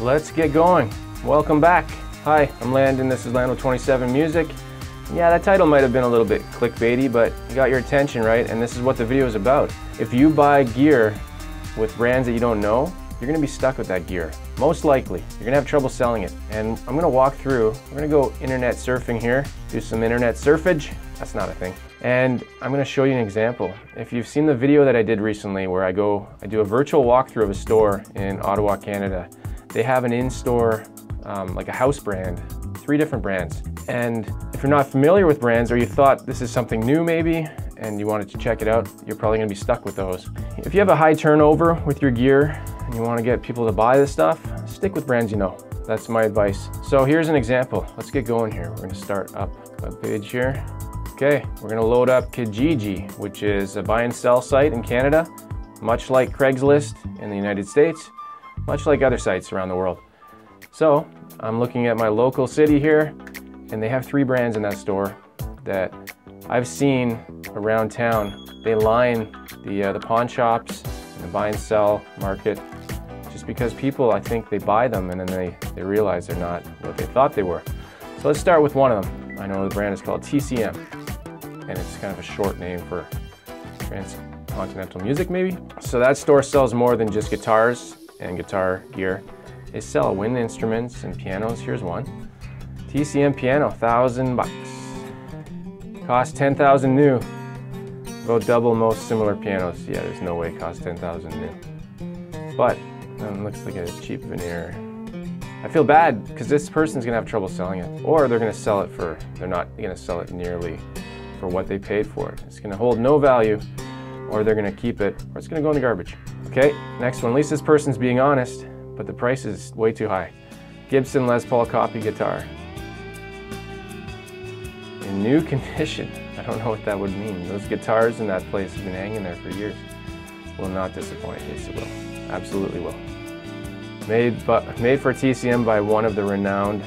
let's get going. Welcome back. Hi, I'm Landon. This is Landon 27 Music. Yeah, that title might have been a little bit clickbaity, but you got your attention, right? And this is what the video is about. If you buy gear with brands that you don't know, you're gonna be stuck with that gear. Most likely, you're gonna have trouble selling it. And I'm gonna walk through, we're gonna go internet surfing here, do some internet surfage. That's not a thing. And I'm gonna show you an example. If you've seen the video that I did recently where I do a virtual walkthrough of a store in Ottawa, Canada, they have an in-store, like a house brand, 3 different brands. And if you're not familiar with brands, or you thought this is something new maybe, and you wanted to check it out, you're probably gonna be stuck with those. If you have a high turnover with your gear, and you wanna get people to buy this stuff, stick with brands you know. That's my advice. So here's an example. Let's get going here. We're gonna start up a page here. Okay, we're gonna load up Kijiji, which is a buy and sell site in Canada, much like Craigslist in the United States, much like other sites around the world. So I'm looking at my local city here, and they have 3 brands in that store that I've seen around town. They line the pawn shops and the buy and sell market just because people, I think they buy them and then they realize they're not what they thought they were. So let's start with one of them. I know the brand is called TCM, and it's kind of a short name for Transcontinental Music maybe. So that store sells more than just guitars and guitar gear. They sell wind instruments and pianos. Here's one. TCM piano, $1,000. Cost $10,000 new. About double most similar pianos. Yeah, there's no way it costs $10,000 new. But it looks like a cheap veneer. I feel bad because this person's gonna have trouble selling it, or they're gonna sell it for, they're not gonna sell it nearly for what they paid for it. It's gonna hold no value, or they're gonna keep it, or it's gonna go in the garbage. Okay, next one. At least this person's being honest, but the price is way too high. Gibson Les Paul copy guitar. In new condition. I don't know what that would mean. Those guitars in that place have been hanging there for years. Will not disappoint. Yes, it will. Absolutely will. Made for TCM by one of the renowned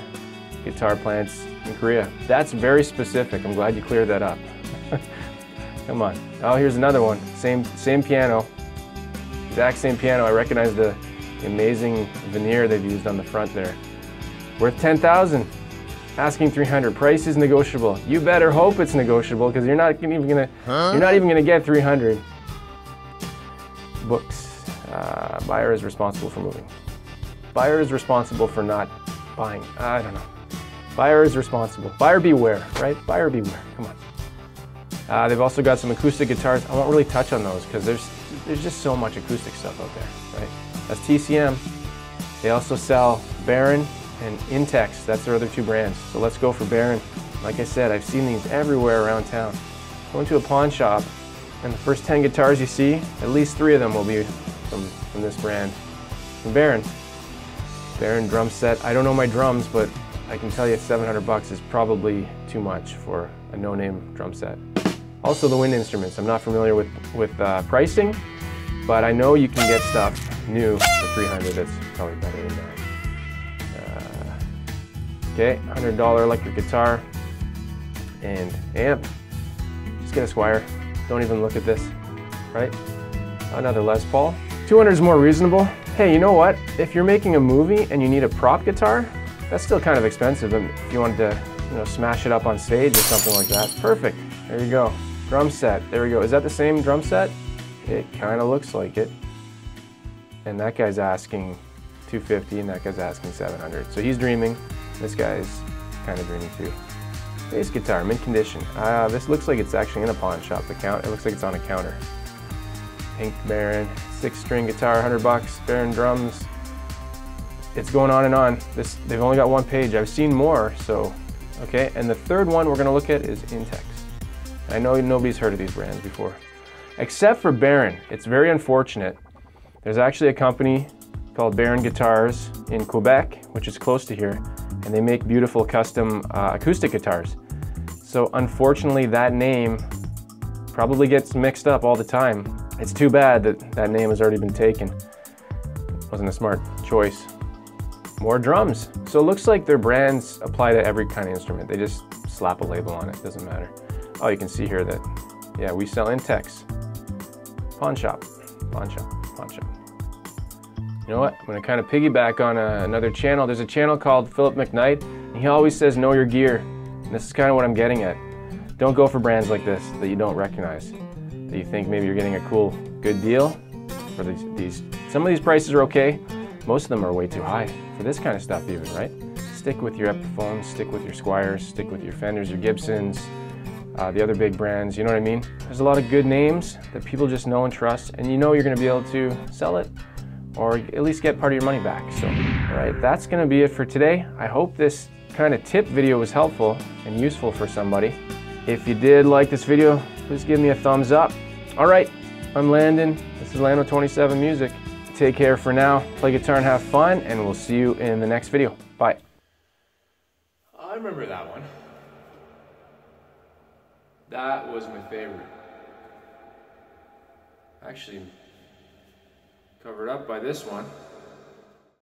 guitar plants in Korea. That's very specific. I'm glad you cleared that up. Come on. Oh, here's another one. Same piano. Exact same piano. I recognize the amazing veneer they've used on the front there. Worth $10,000. Asking $300. Price is negotiable. You better hope it's negotiable because you're not even gonna get $300. Books. Buyer is responsible for moving. Buyer is responsible for not buying. I don't know. Buyer is responsible. Buyer beware, right? Buyer beware. Come on. They've also got some acoustic guitars. I won't really touch on those because there's just so much acoustic stuff out there, right? That's TCM. They also sell Baron and Intex. That's their other 2 brands. So let's go for Baron. Like I said, I've seen these everywhere around town. Go into a pawn shop, and the first 10 guitars you see, at least 3 of them will be from this brand. From Baron. Baron drum set. I don't know my drums, but I can tell you $700 is probably too much for a no-name drum set. Also the wind instruments. I'm not familiar with pricing, but I know you can get stuff new for $300 that's probably better than that. Okay, $100 electric guitar and amp. Just get a Squire. Don't even look at this, right? Another Les Paul. $200 is more reasonable. Hey, you know what? If you're making a movie and you need a prop guitar, that's still kind of expensive. And if you wanted to, smash it up on stage or something like that, perfect. There you go. Drum set. There we go. Is that the same drum set? It kind of looks like it. And that guy's asking $250, and that guy's asking $700. So he's dreaming. This guy's kind of dreaming too. Bass guitar, mint condition. This looks like it's actually in a pawn shop. It looks like it's on a counter. Pink Baron, 6-string guitar, $100. Baron drums. It's going on and on. They've only got 1 page. I've seen more, so okay. And the third one we're going to look at is Intex. I know nobody's heard of these brands before, except for Baron. It's very unfortunate. There's actually a company called Baron Guitars in Quebec, which is close to here, and they make beautiful custom acoustic guitars. So unfortunately, that name probably gets mixed up all the time. It's too bad that name has already been taken. Wasn't a smart choice. More drums. So it looks like their brands apply to every kind of instrument. They just slap a label on it, doesn't matter. Oh, you can see here that, yeah, we sell Intex. Pawn shop, pawn shop, pawn shop. You know what? I'm going to kind of piggyback on another channel. There's a channel called Philip McKnight, and he always says know your gear. And this is kind of what I'm getting at. Don't go for brands like this that you don't recognize, that you think maybe you're getting a cool, good deal. For these, some of these prices are okay. Most of them are way too high for this kind of stuff even, right? Stick with your Epiphones, stick with your Squiers, stick with your Fenders, your Gibsons, the other big brands, you know what I mean? There's a lot of good names that people just know and trust, and you know you're going to be able to sell it or at least get part of your money back. So, all right, that's going to be it for today. I hope this kind of tip video was helpful and useful for somebody. If you did like this video, please give me a thumbs up. All right, I'm Landon. This is Lando 27 Music. Take care for now. Play guitar and have fun, and we'll see you in the next video. Bye. I remember that one. That was my favorite. Actually, covered up by this one.